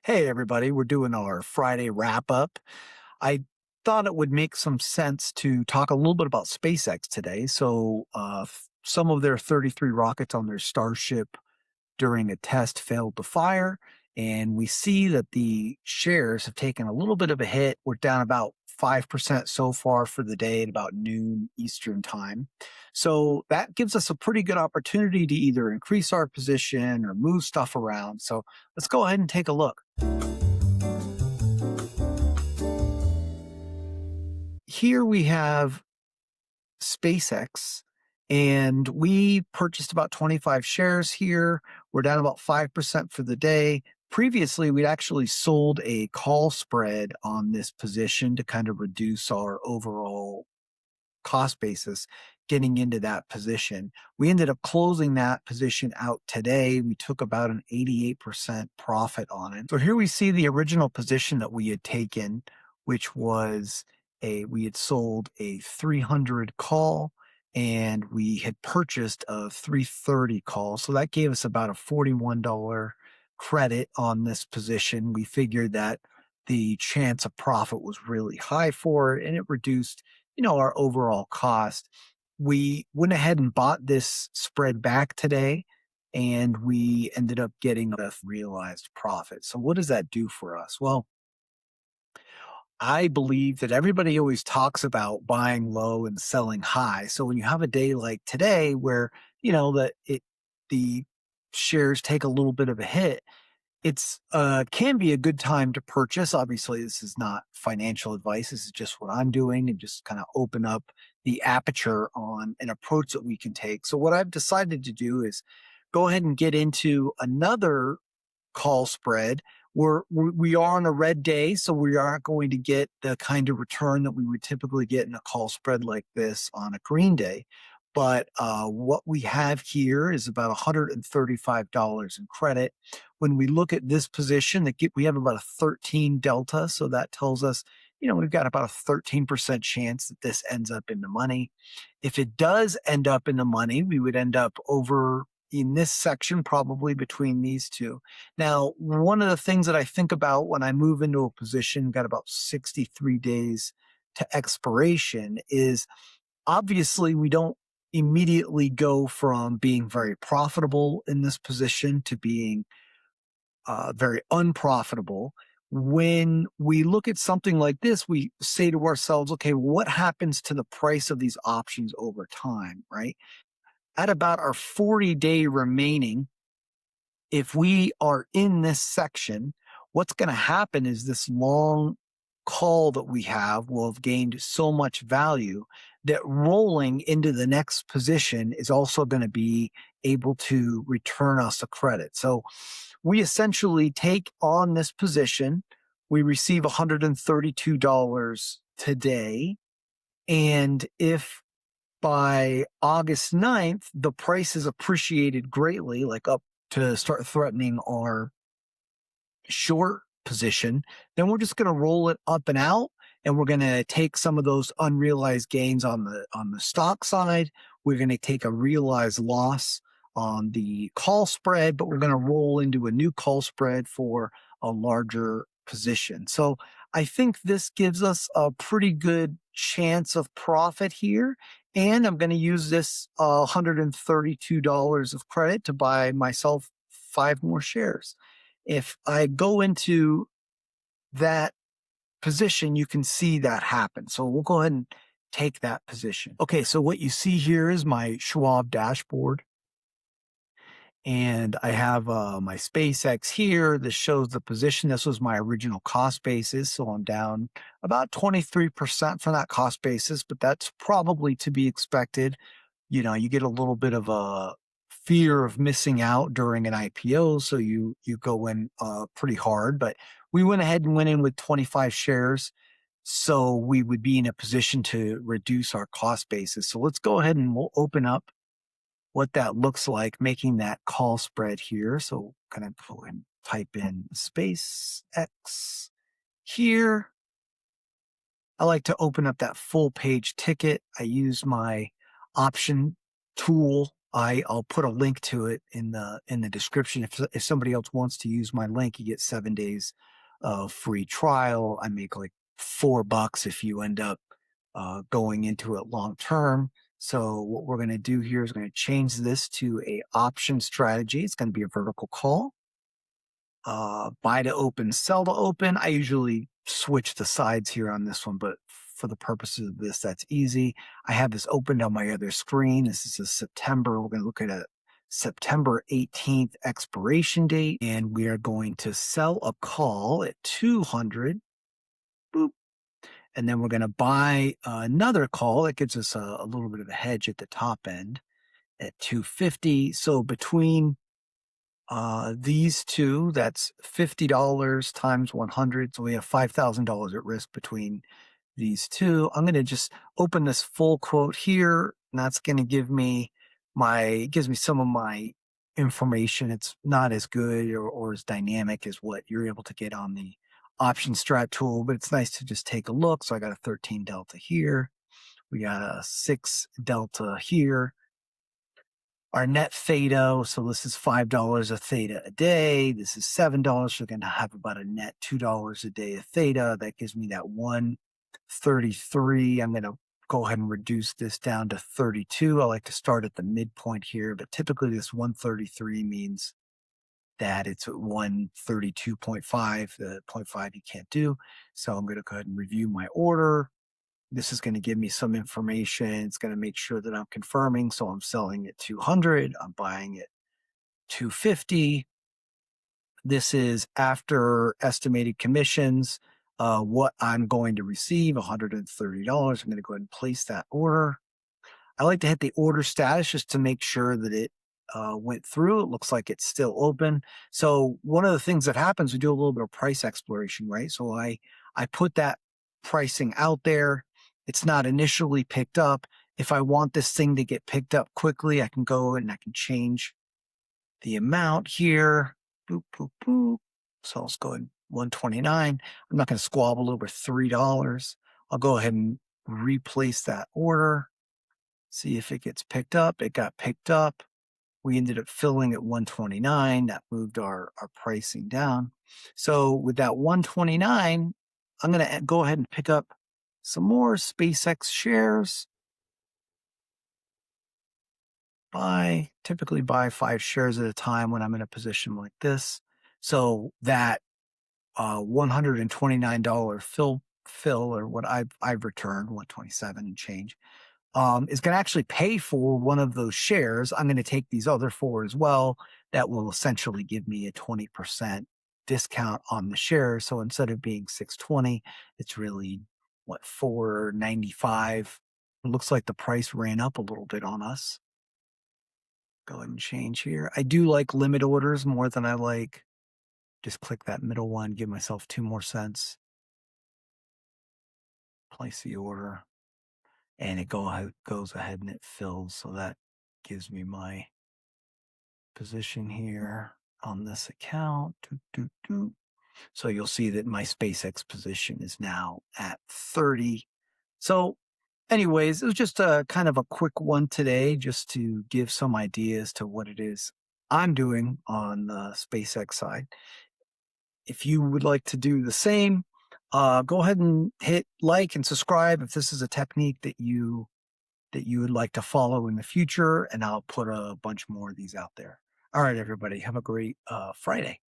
Hey, everybody, we're doing our Friday wrap up. I thought it would make some sense to talk a little bit about SpaceX today. Some of their 33 rockets on their Starship during a test failed to fire. And we see that the shares have taken a little bit of a hit. We're down about 5% so far for the day at about noon Eastern time. So that gives us a pretty good opportunity to either increase our position or move stuff around. So let's go ahead and take a look. Here we have SpaceX, and we purchased about 25 shares here. We're down about 5% for the day. Previously, we'd actually sold a call spread on this position to kind of reduce our overall cost basis getting into that position. We ended up closing that position out today. We took about an 88% profit on it. So here we see the original position that we had taken, which was we had sold a 300 call and we had purchased a 330 call. So that gave us about a $41 credit on this position. We figured that the chance of profit was really high for it and it reduced our overall cost. We went ahead and bought this spread back today and we ended up getting a realized profit. So what does that do for us? Well, I believe that everybody always talks about buying low and selling high. So when you have a day like today where, the shares take a little bit of a hit, it's can be a good time to purchase. Obviously, this is not financial advice. This is just what I'm doing and just kind of open up the aperture on an approach that we can take. So what I've decided to do is go ahead and get into another call spread. We are on a red day, so we aren't going to get the kind of return that we would typically get in a call spread like this on a green day. But what we have here is about $135 in credit. When we look at this position, we have about a 13 delta. So that tells us, we've got about a 13% chance that this ends up in the money. If it does end up in the money, we would end up over in this section, probably between these two. Now, one of the things that I think about when I move into a position, got about 63 days to expiration, is obviously we don't immediately go from being very profitable in this position to being very unprofitable. When we look at something like this, we say to ourselves, okay, what happens to the price of these options over time, right? At about our 40-day remaining, if we are in this section, what's going to happen is this long call that we have will have gained so much value that rolling into the next position is also going to be able to return us a credit. So we essentially take on this position, we receive $132 today. And if by August 9th, the price is appreciated greatly, like up to start threatening our short position, then we're just going to roll it up and out. And we're going to take some of those unrealized gains on the stock side. We're going to take a realized loss on the call spread, but we're going to roll into a new call spread for a larger position. So I think this gives us a pretty good chance of profit here. And I'm going to use this $132 of credit to buy myself 5 more shares. If I go into that position, you can see that happen. So we'll go ahead and take that position. Okay, so what you see here is my Schwab dashboard. And I have my SpaceX here. This shows the position. This was my original cost basis. So I'm down about 23% from that cost basis, but that's probably to be expected. You get a little bit of a fear of missing out during an IPO. So you go in pretty hard, but we went ahead and went in with 25 shares. So we would be in a position to reduce our cost basis. So let's go ahead and we'll open up what that looks like, making that call spread here. So kind of go and type in SpaceX here. I like to open up that full page ticket. I use my option tool I'll put a link to it in the description. If somebody else wants to use my link, you get 7 days of free trial. I make like $4 if you end up going into it long term. So what we're going to do here is going to change this to a option strategy. It's going to be a vertical call. Buy to open, sell to open. I usually switch the sides here on this one, but for the purposes of this, that's easy. I have this opened on my other screen. This is a September. We're going to look at a September 18th expiration date, and we are going to sell a call at 200. Boop. And then we're going to buy another call that gives us a little bit of a hedge at the top end at 250. So between these two, that's $50 times 100. So we have $5,000 at risk between these two. I'm going to just open this full quote here, and that's going to give me it gives me some of my information. It's not as good or as dynamic as what you're able to get on the option strat tool, but it's nice to just take a look. So I got a 13 delta here. We got a 6 delta here. Our net theta, so this is $5 a theta a day. This is $7. So we're going to have about a net $2 a day of theta. That gives me that 133. I'm going to go ahead and reduce this down to 32. I like to start at the midpoint here, but typically this 133 means that it's at 132.5. The 0.5 you can't do. So I'm going to go ahead and review my order. This is going to give me some information. It's going to make sure that I'm confirming. So I'm selling at 200. I'm buying at 250. This is after estimated commissions, what I'm going to receive, $130. I'm going to go ahead and place that order. I like to hit the order status just to make sure that it went through. It looks like it's still open. So one of the things that happens, we do a little bit of price exploration, right? So I put that pricing out there. It's not initially picked up. If I want this thing to get picked up quickly, I can go and I can change the amount here. Boop, boop, boop. So let's go ahead 129. I'm not going to squabble over $3. I'll go ahead and replace that order. See if it gets picked up. It got picked up. We ended up filling at 129. That moved our pricing down. So with that 129, I'm going to go ahead and pick up some more SpaceX shares. Typically buy 5 shares at a time when I'm in a position like this. So that $129 fill or what I've returned, 127 and change, is going to actually pay for one of those shares. I'm going to take these other 4 as well. That will essentially give me a 20% discount on the share. So instead of being 620, it's really what, 495. It looks like the price ran up a little bit on us. Go ahead and change here. I do like limit orders more than I like just click that middle one, give myself 2 more cents. Place the order. And it goes ahead and it fills. So that gives me my position here on this account. So you'll see that my SpaceX position is now at 30. So anyways, it was just a kind of a quick one today, just to give some ideas to what it is I'm doing on the SpaceX side. If you would like to do the same, go ahead and hit like and subscribe if this is a technique that you would like to follow in the future, and I'll put a bunch more of these out there. All right, everybody, have a great Friday.